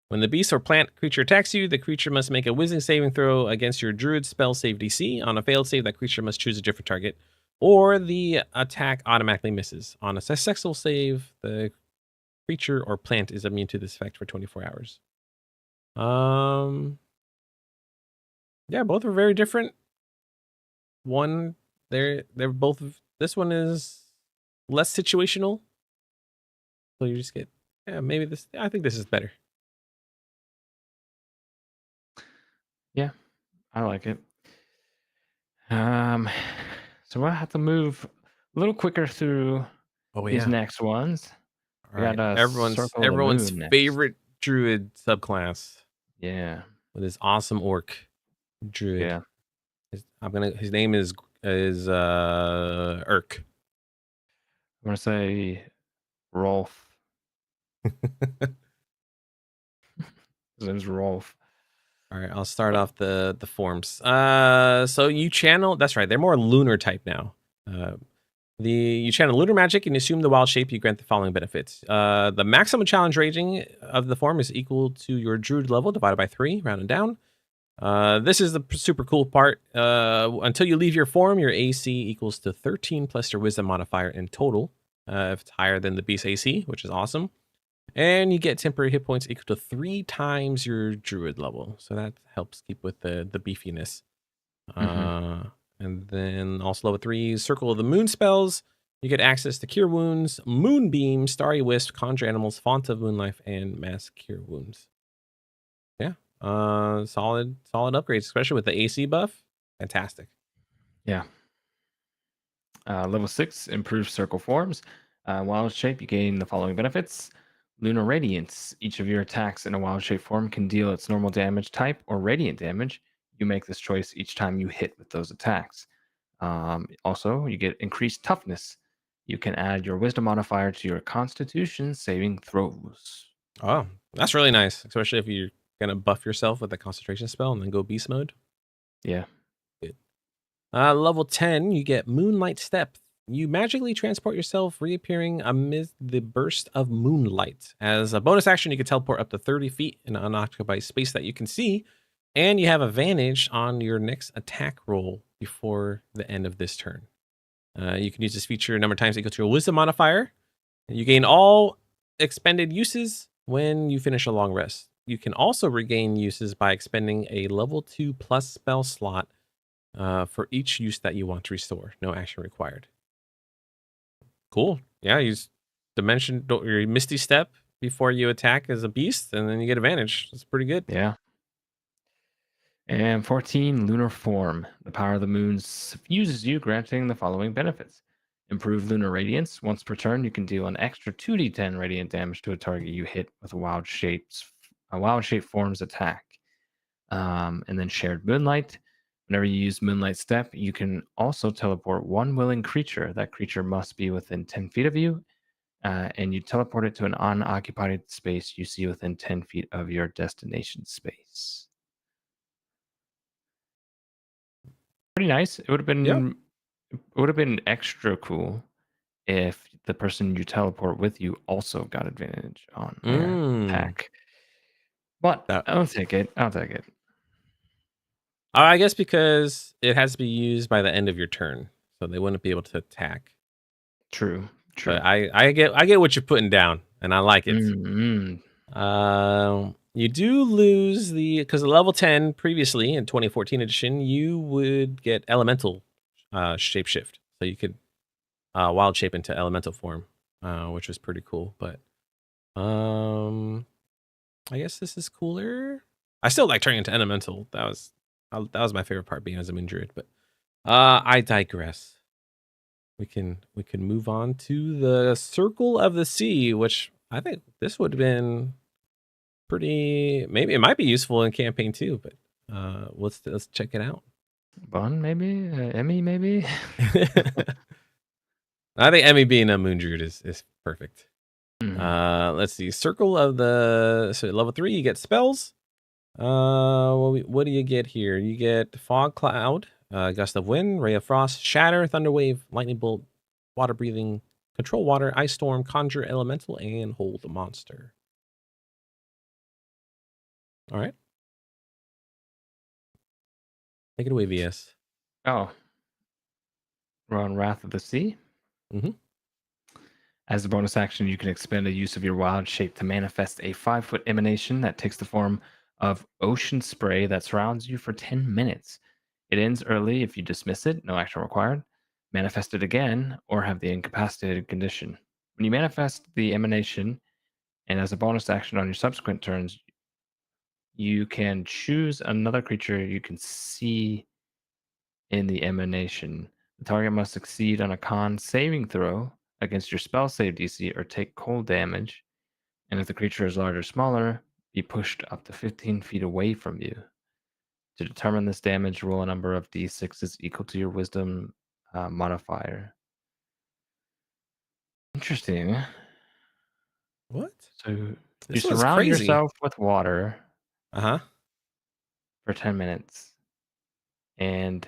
When the beast or plant creature attacks you, the creature must make a wisdom saving throw against your druid spell save DC. On a failed save, that creature must choose a different target, or the attack automatically misses. On a successful save, the creature or plant is immune to this effect for 24 hours. Yeah, both are very different. One, they're both. This one is less situational, so you just get. Yeah, maybe this. I think this is better. Yeah, I like it. Um, so we'll have to move a little quicker through Oh these yeah. next ones. All We got right. a Circle of the Everyone's Moon next. favorite druid subclass Yeah, with his awesome orc druid. yeah. His name is Urk. I'm gonna say Rolf. His name's Rolf. All right, I'll start off the forms. So you channel. That's right. They're more lunar type now. Uh, you channel lunar magic and assume the wild shape. You grant the following benefits. The maximum challenge rating of the form is equal to your druid level divided by 3, rounded down. This is the super cool part. Until you leave your form, your AC equals to 13 plus your wisdom modifier in total. If it's higher than the beast AC, which is awesome. And you get temporary hit points equal to 3 times your druid level. So that helps keep with the beefiness. And then also level 3, Circle of the Moon spells. You get access to Cure Wounds, Moonbeam, Starry Wisp, Conjure Animals, Font of Moonlife, and Mass Cure Wounds. Yeah. Solid upgrades, especially with the AC buff. Fantastic. Yeah. Level 6, improved circle forms. Wild shape, you gain the following benefits. Lunar Radiance. Each of your attacks in a wild shape form can deal its normal damage type or radiant damage. You make this choice each time you hit with those attacks. Also, you get increased toughness. You can add your wisdom modifier to your constitution saving throws. Oh, that's really nice, especially if you're gonna buff yourself with a concentration spell and then go beast mode. Yeah. Good. Level 10, you get Moonlight Step. You magically transport yourself, reappearing amid the burst of moonlight. As a bonus action, you can teleport up to 30 feet in an unoccupied space that you can see, and you have advantage on your next attack roll before the end of this turn. You can use this feature a number of times equal to your wisdom modifier. You gain all expended uses when you finish a long rest. You can also regain uses by expending a level 2 plus spell slot for each use that you want to restore. No action required. Cool. Yeah, use Dimension your Misty Step before you attack as a beast, and then you get advantage. That's pretty good. Yeah. And 14, Lunar Form. The power of the moon suffuses you, granting the following benefits. Improved Lunar Radiance. Once per turn, you can deal an extra 2d10 radiant damage to a target you hit with a wild shape form's attack. And then Shared Moonlight. Whenever you use Moonlight Step, you can also teleport one willing creature. That creature must be within 10 feet of you, and you teleport it to an unoccupied space you see within 10 feet of your destination space. Pretty nice. Yeah. It would have been extra cool if the person you teleport with you also got advantage on their Mm. attack. But That, I'll take it. I'll take it. I guess because it has to be used by the end of your turn, so they wouldn't be able to attack. True. True. But I get what you're putting down, and I like it. Mm-hmm. You do lose because the level 10 previously in 2014 edition, you would get elemental shapeshift. So you could wild shape into elemental form, which was pretty cool. But I guess this is cooler. I still like turning into elemental. That was my favorite part, being as a moon druid. But I digress. We can move on to the Circle of the Sea, which I think this would have been pretty. Maybe it might be useful in campaign too. But let's check it out. Bun, maybe? Emmy, maybe? I think Emmy being a Moon Druid is perfect. Mhm. Let's see. Circle of so level 3, you get spells. What do you get here? You get Fog Cloud, Gust of Wind, Ray of Frost, Shatter, Thunder Wave, Lightning Bolt, Water Breathing, Control Water, Ice Storm, Conjure Elemental, and Hold the Monster. All right. Take it away, VS. Oh, we're on Wrath of the Sea. Mm-hmm. As a bonus action, you can expend a use of your wild shape to manifest a 5-foot emanation that takes the form of ocean spray that surrounds you for 10 minutes. It ends early if you dismiss it, no action required. Manifest it again, or have the incapacitated condition. When you manifest the emanation, and as a bonus action on your subsequent turns, you can choose another creature you can see in the emanation. The target must succeed on a con saving throw against your spell save DC or take cold damage. And if the creature is larger or smaller, be pushed up to 15 feet away from you. To determine this damage, roll a number of d6s equal to your wisdom modifier. Interesting. What? So you This one's surround crazy. yourself with water Uh-huh. for 10 minutes. And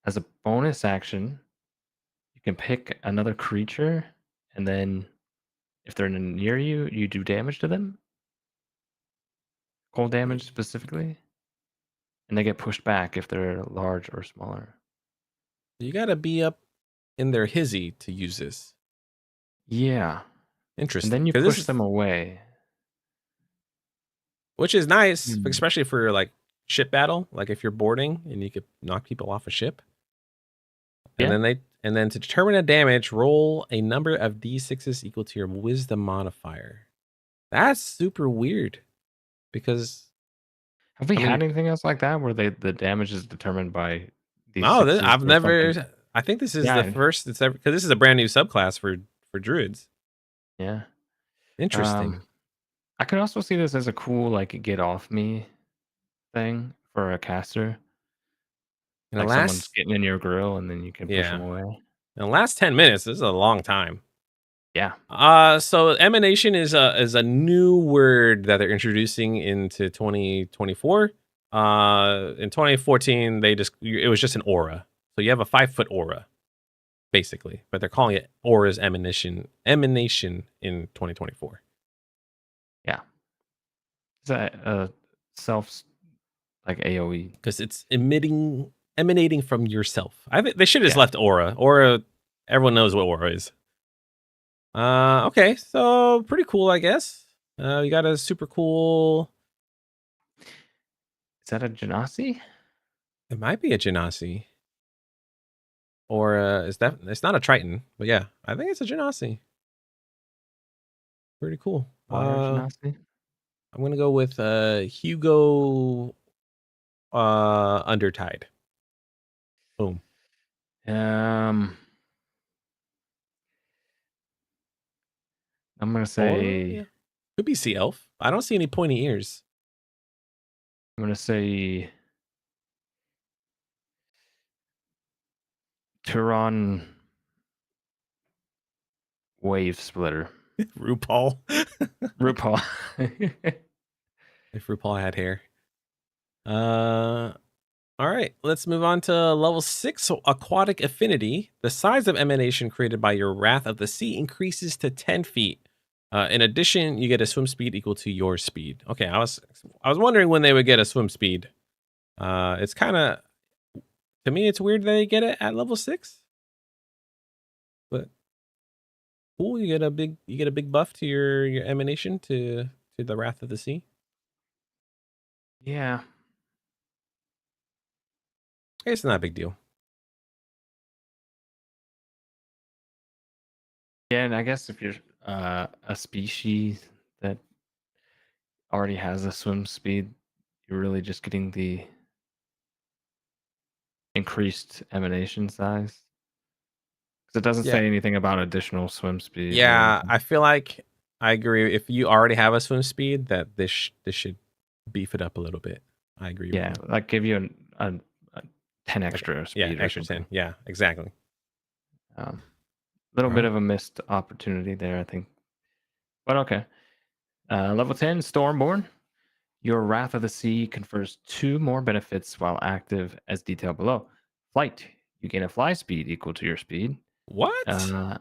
as a bonus action, you can pick another creature, and then if they're near you, you do damage to them. Cold damage specifically. And they get pushed back if they're large or smaller. You gotta be up in their hizzy to use this. Yeah. And Interesting. then you Because this push is them away. which is nice, Hmm. especially for like ship battle. Like if you're boarding and you could knock people off a ship. And Yeah. then to determine a damage, roll a number of d6s equal to your wisdom modifier. That's super weird because Have we I had mean, anything else like that where the damage is determined by these no, sixes I've or something? never. I think this is the Yeah. first it's ever because this is a brand new subclass for druids. Yeah. Interesting. Um, I could also see this as a cool like get off me thing for a caster. In the Like someone's last, getting in your grill and then you can push them yeah, away. in the last 10 minutes, this is a long time. Yeah. So emanation is a new word that they're introducing into 2024. In 2014, it was just an aura. So you have a 5-foot aura, basically, but they're calling it aura's emanation in 2024 Yeah. Is that self like AoE? because it's emanating from yourself. I think they should have just Yeah. left aura. Aura, everyone knows what aura is. Okay, so pretty cool, I guess. You got a super cool. Is that a Genasi? It might be a Genasi. Or it's not a Triton, but yeah, I think it's a Genasi. Pretty cool. Water Genasi? I'm gonna go with Hugo Undertide. Boom. Um, I'm gonna Or say yeah. Could be Sea Elf. I don't see any pointy ears. I'm gonna say Turon Wave Splitter. RuPaul. RuPaul. If RuPaul had hair. All right, let's move on to level 6. So, aquatic affinity. The size of emanation created by your Wrath of the Sea increases to 10 feet. In addition, you get a swim speed equal to your speed. Okay, I was wondering when they would get a swim speed. It's kind of to me, it's weird that they get it at level 6, but cool. You get a big buff to your emanation to the Wrath of the Sea. Yeah. It's not a big deal. Yeah, and I guess if you're a species that already has a swim speed, you're really just getting the increased emanation size. Because it doesn't Yeah, say anything about additional swim speed or yeah. anything. I feel like I agree. If you already have a swim speed, that this should beef it up a little bit. I agree with Yeah, you. like give you a 10 Like, extra yeah, speed or extra something. 10. Yeah, exactly. Little All bit right. of a missed opportunity there, I think. But okay. Level 10, Stormborn. Your Wrath of the Sea confers 2 more benefits while active as detailed below. Flight. You gain a fly speed equal to your speed. What? Uh,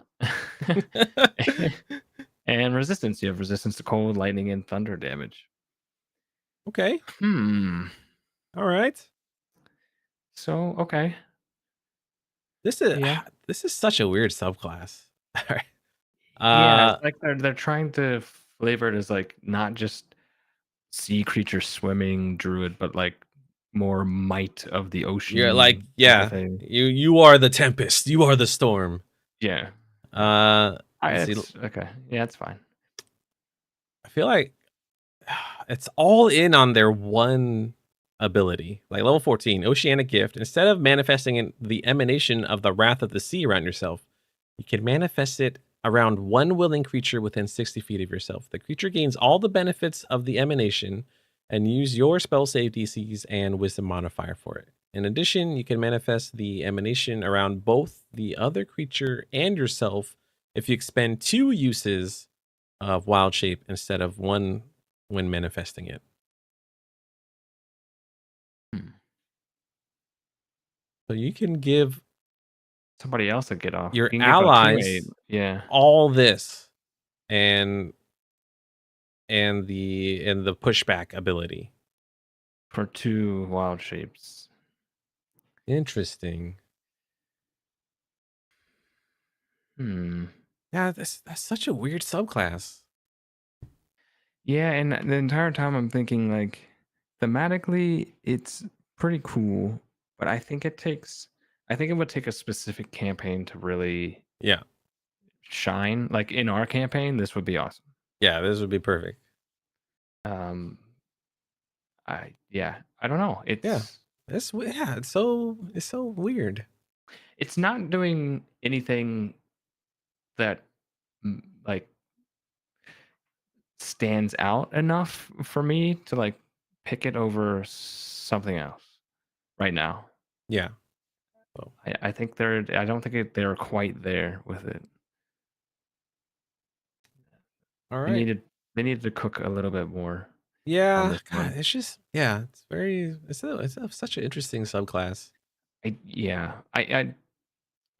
and resistance. You have resistance to cold, lightning, and thunder damage. Okay. Hmm. All right. So, okay. This is Yeah. this is such a weird subclass. All right. Yeah, it's like they're trying to flavor it as like not just sea creature swimming druid, but like more might of the You're like, ocean type of yeah, thing. you are the tempest. You are the storm. Yeah. Let's see. It's okay. Yeah, it's fine. I feel like it's all in on their one ability. Like level 14, Oceanic Gift. Instead of manifesting the emanation of the wrath of the sea around yourself, you can manifest it around one willing creature within 60 feet of yourself. The creature gains all the benefits of the emanation and use your spell save DCs and wisdom modifier for it. In addition, you can manifest the emanation around both the other creature and yourself if you expend 2 uses of wild shape instead of 1 when manifesting it. Hmm. So you can give Somebody else would get off. your You can give a 2/8. allies Yeah. all this and the pushback ability. For 2 wild shapes. Interesting. Hmm. Yeah, that's such a weird subclass. Yeah, and the entire time I'm thinking like thematically it's pretty cool, but I think it would take a specific campaign to really Yeah. shine. Like in our campaign, this would be awesome. Yeah, this would be perfect. Um I don't know. Yeah. It's so weird. It's not doing anything that like stands out enough for me to like pick it over something else right now. Yeah. So, I think I don't think they're quite there with it. all They right. needed they needed to cook a little bit more on Yeah, this God, one. it's just yeah, such an interesting subclass. I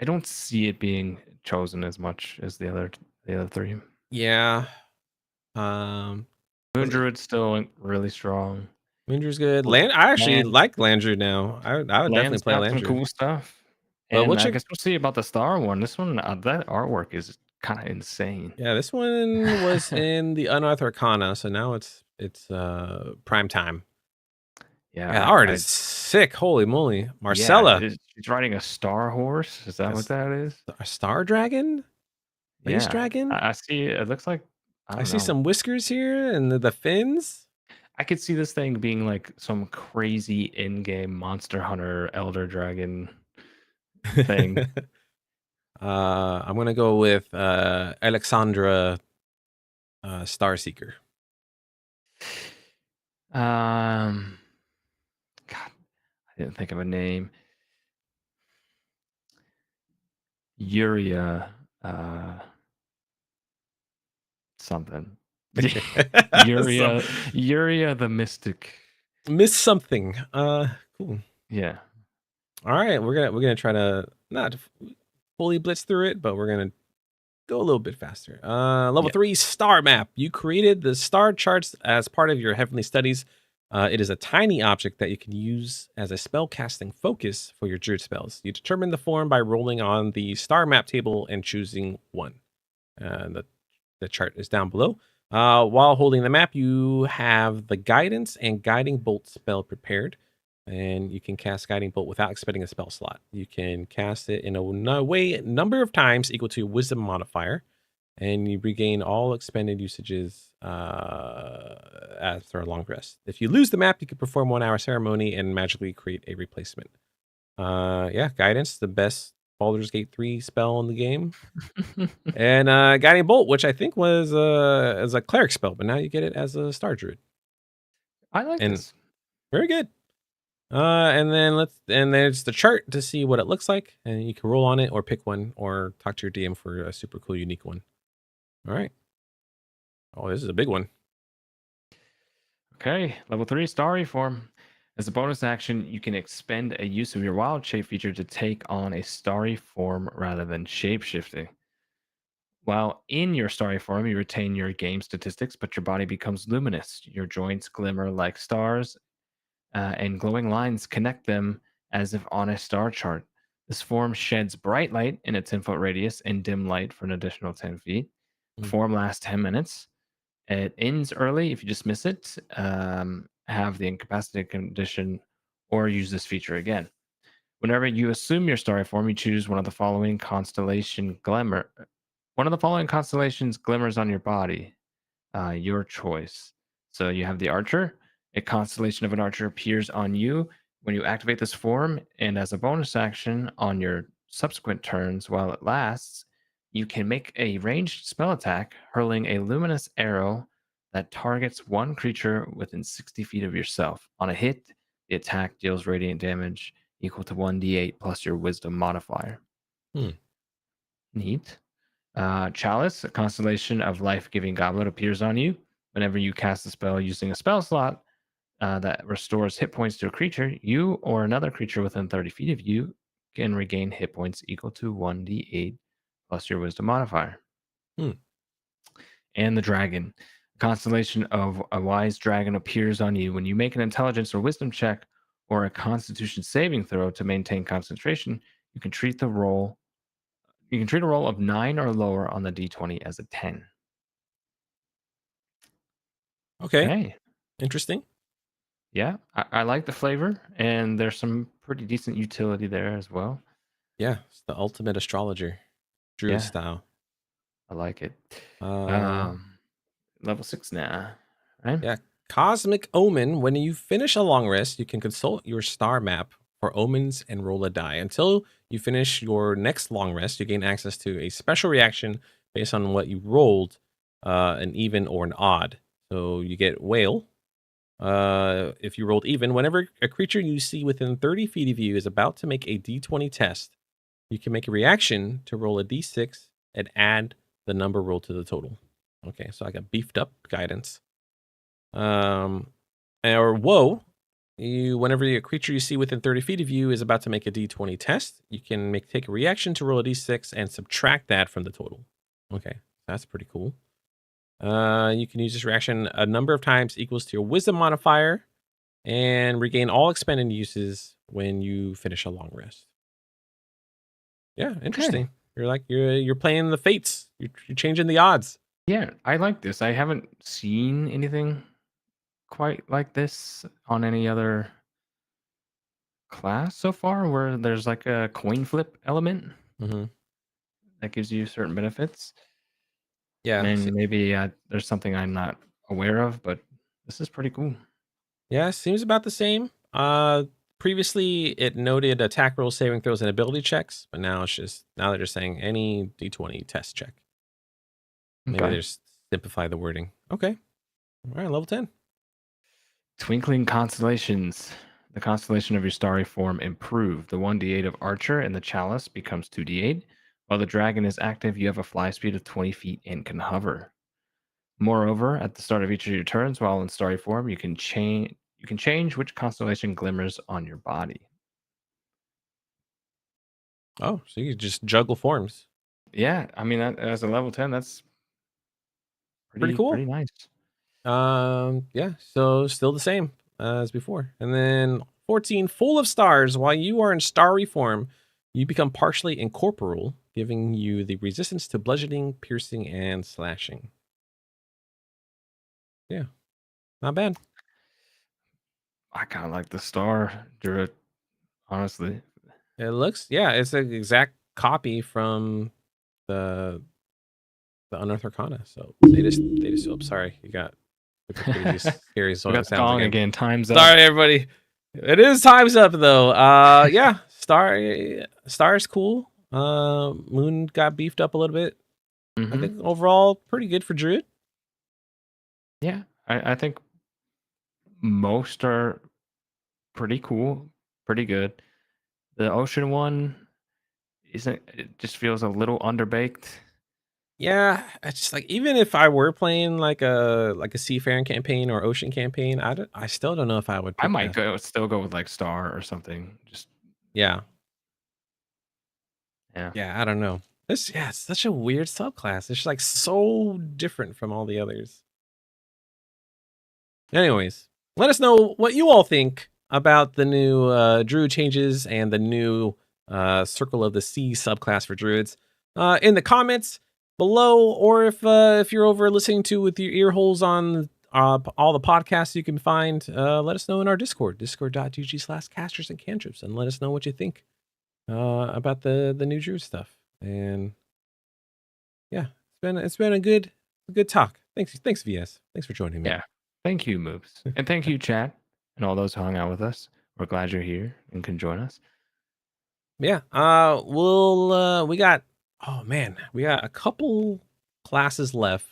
don't see it being chosen as much as the other 3. Yeah. Um Moon Druid's still really strong. Landry's good. L- I actually Land like Landry now. I would definitely Land's play got some Landry. cool stuff. But And what's I your guess we'll see about the Star one. This one, that artwork is kind of insane. Yeah, this one was in the Unearthed Arcana, so now it's prime time. Yeah, the Yeah, art is sick. Holy moly. Marcella. she's riding a star horse. Is that what Yes. that is? A star dragon? Space Yeah, dragon? I see. It looks like I I don't see know. some whiskers here and the fins. I could see this thing being like some crazy in-game Monster Hunter Elder Dragon thing. I'm gonna go with Alexandra Starseeker. God, I didn't think of a name. Uria, something. So, Uria the Mystic. miss something. Cool. Yeah. All right, we're gonna try to not fully blitz through it, but we're gonna go a little bit faster. Level Yeah. 3 star map. You created the star charts as part of your heavenly studies. It is a tiny object that you can use as a spell casting focus for your druid spells. You determine the form by rolling on the star map table and choosing one. The chart is down below. While holding the map, you have the guidance and guiding bolt spell prepared, and you can cast guiding bolt without expending a spell slot. You can cast it in a way number of times equal to wisdom modifier, and you regain all expended usages after a long rest. If you lose the map, you can perform 1 hour ceremony and magically create a replacement. Yeah, guidance, the best Baldur's Gate 3 spell in the game. And Guiding Bolt, which I think was as a cleric spell, but now you get it as a Star Druid. I like And this. very good. And there's the chart to see what it looks like, and you can roll on it or pick one or talk to your DM for a super cool, unique one. All right. Oh, this is a big one. Okay, level 3, Starry Form. As a bonus action, you can expend a use of your wild shape feature to take on a starry form rather than shape shifting. While in your starry form, you retain your game statistics, but your body becomes luminous. Your joints glimmer like stars, and glowing lines connect them as if on a star chart. This form sheds bright light in a 10-foot radius and dim light for an additional 10 feet. The Mm. form lasts 10 minutes. It ends early if you just miss it, have the incapacitated condition, or use this feature again. Whenever you assume your starry form, you choose one of the following constellation glimmer. One of the following constellations glimmers on your body. Your choice. So you have the archer. A constellation of an archer appears on you when you activate this form, and as a bonus action on your subsequent turns while it lasts, you can make a ranged spell attack, hurling a luminous arrow that targets one creature within 60 feet of yourself. On a hit, the attack deals radiant damage equal to 1d8 plus your wisdom modifier. Hmm. Neat. Chalice, a constellation of life-giving goblet, appears on you whenever you cast a spell using a spell slot that restores hit points to a creature. You or another creature within 30 feet of you can regain hit points equal to 1d8 plus your wisdom modifier. Hmm. And the dragon, a constellation of a wise dragon, appears on you when you make an intelligence or wisdom check or a constitution saving throw to maintain concentration. You can treat a roll of 9 or lower on the d20 as a 10. Okay. Okay. Interesting. Yeah, I like the flavor, and there's some pretty decent utility there as well. Yeah, it's the ultimate astrologer, Druid Yeah, style. I like it. Uh, Um, level 6 now, right? yeah, Cosmic Omen. When you finish a long rest, you can consult your star map for omens and roll a die. Until you finish your next long rest, you gain access to a special reaction based on what you rolled, an even or an odd. So you get whale. If you rolled even, whenever a creature you see within 30 feet of you is about to make a d20 test, you can make a reaction to roll a d6 and add the number rolled to the total. Okay, so I got beefed up guidance. Or whoa, whenever a creature you see within 30 feet of you is about to make a d20 test, you can take a reaction to roll a d6 and subtract that from the total. Okay, that's pretty cool. You can use this reaction a number of times equals to your wisdom modifier and regain all expended uses when you finish a long rest. Yeah, interesting. Okay. You're playing the fates. You're changing the odds. Yeah, I like this. I haven't seen anything quite like this on any other class so far, where there's like a coin flip element Mm-hmm. that gives you certain benefits. Yeah. And maybe there's something I'm not aware of, but this is pretty cool. Yeah, seems about the same. Previously it noted attack roll, saving throws, and ability checks, but now they're just saying any d20 test check. Maybe they Okay. just simplify the wording. Okay. All right, level 10. Twinkling constellations. The constellation of your starry form improved. The 1d8 of Archer and the Chalice becomes 2d8. While the dragon is active, you have a fly speed of 20 feet and can hover. Moreover, at the start of each of your turns, while in starry form, you can change which constellation glimmers on your body. Oh, so you just juggle forms. Yeah, I mean, as a level 10, that's Pretty cool. pretty nice. Yeah, so still the same as before. And then 14, full of stars. While you are in starry form, you become partially incorporeal, giving you the resistance to bludgeoning, piercing, and slashing. Yeah, not bad. I kind of like the star Druid, honestly. It's an exact copy from the Unearthed Arcana. So oops, sorry, you got pretty scary We got the sounds gong again. again. Time's up. Sorry, everybody. It is time's up though. Yeah, Star is cool. Moon got beefed up a little bit. I Mm-hmm. think overall pretty good for Druid. Yeah, I think most are pretty cool, pretty good. The ocean one isn't. It just feels a little underbaked. Yeah, it's just like even if I were playing like a seafaring campaign or ocean campaign, I still don't know if I would I pick might that. still go with like Star or something. Just Yeah, yeah. yeah, I don't know. It's such a weird subclass. It's like so different from all the others. Anyways, let us know what you all think about the new Druid changes and the new Circle of the Sea subclass for Druids in the comments below, or if you're over listening to with your ear holes on all the podcasts you can find, let us know in our Discord, discord.gg/casters and cantrips, and let us know what you think about the new Druid stuff. And yeah, it's been a good talk. Thanks VS. Thanks for joining me. Yeah. Thank you, Moves. And thank you, chat, and all those who hung out with us. We're glad you're here and can join us. Yeah. We got oh man, we got a couple classes left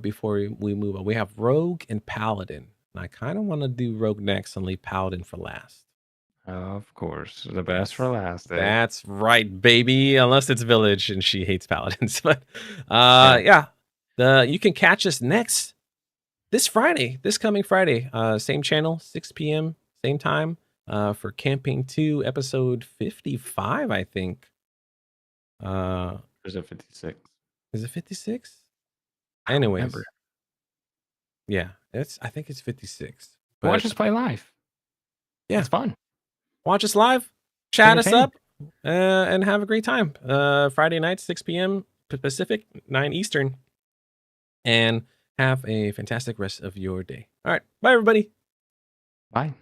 before we move on. We have Rogue and Paladin. And I kind of want to do Rogue next and leave Paladin for last. Of course. The best for Yes. last, eh? That's right, baby. Unless it's Village and she hates Paladins. But Yeah. yeah. You can catch us this Friday, this coming Friday. Same channel, 6 p.m., same time. For Camping 2, episode 55, I think. There's a 56. Is it 56? I don't remember. Anyways, yeah, I think it's 56. Watch But us play live. yeah, It's fun. watch us live, It's chat us entertaining. up, and have a great time. Friday night, 6 p.m. Pacific, 9 Eastern. And have a fantastic rest of your day. All right. Bye, everybody. Bye.